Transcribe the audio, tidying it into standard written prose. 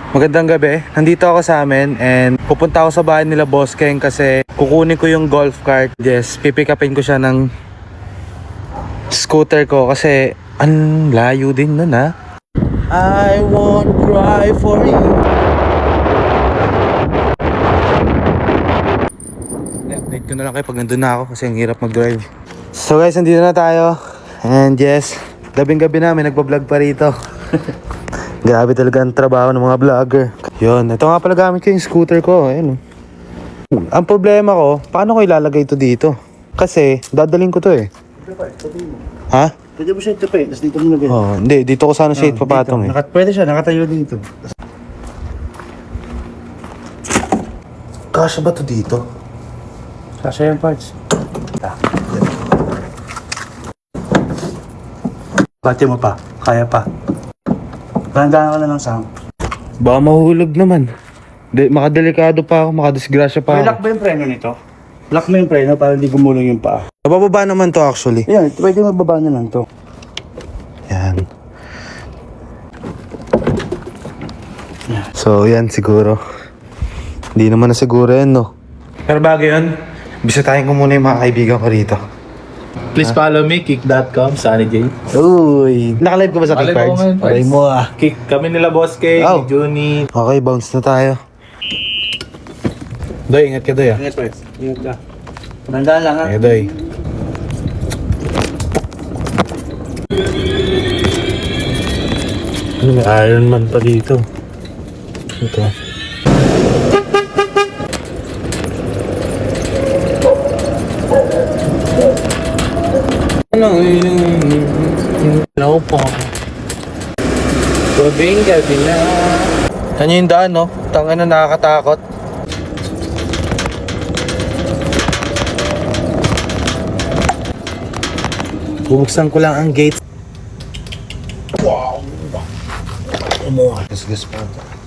Magandang gabi. Nandito ako sa amin and pupunta ako sa bahay nila Boss Keng kasi kukunin ko yung golf cart. Yes, pipick upin ko siya ng scooter ko kasi ang layo din nun ha. I won't cry for you. Update ko na lang kayo pag nandun na ako kasi ang hirap mag-drive. So guys, nandito na tayo. And yes, gabing-gabi na may nagpa-vlog pa rito. Grabe talaga ang trabaho ng mga vlogger. Yun, ito nga pala gamit ko yung scooter ko. Ayun. Ang problema ko, paano ko ilalagay ito dito? Kasi, dadaling ko to eh. Ha? Pwede mo siya itupi, tapos dito mo lagay. Oh, hindi. Dito ko sana siya papatong eh. Pwede siya, nakatayo dito. Kasya ba to dito? Kasya yung parts. Pati mo pa, kaya pa. Dahan-dahan ka na lang, Sam. Baka mahulog naman. Makadelikado pa ako, makadisgrasya pa May ako. lock ba yung preno nito? Lock mo yung preno para hindi gumulong yung paa. Nabababa naman to actually. Ayan, pwede mababa na lang to. Yan. So, yan siguro. Hindi naman na siguro yan, no? Pero bago yun, bisitahin ko muna yung mga kaibigan ko rito. Please follow me, kick.com, Sunny J. Uy! Nakalive ko ba sa Kick Cards? Alay mo ah. Kick, kami nila Boss K, Oh. Juni. Okay, bounce na tayo. Doy, ingat ka Doy ah. Ingat, Pwes. Ingat ka. Dahan-dahan lang, ha? Okay, Doy. Ano, may Iron Man pa dito. Ito. Hello po. Gabing gabi na. Ano yung daan, no? Tangin na nakakatakot. Bubuksan ko lang ang gate. Wow! Gas pa ito.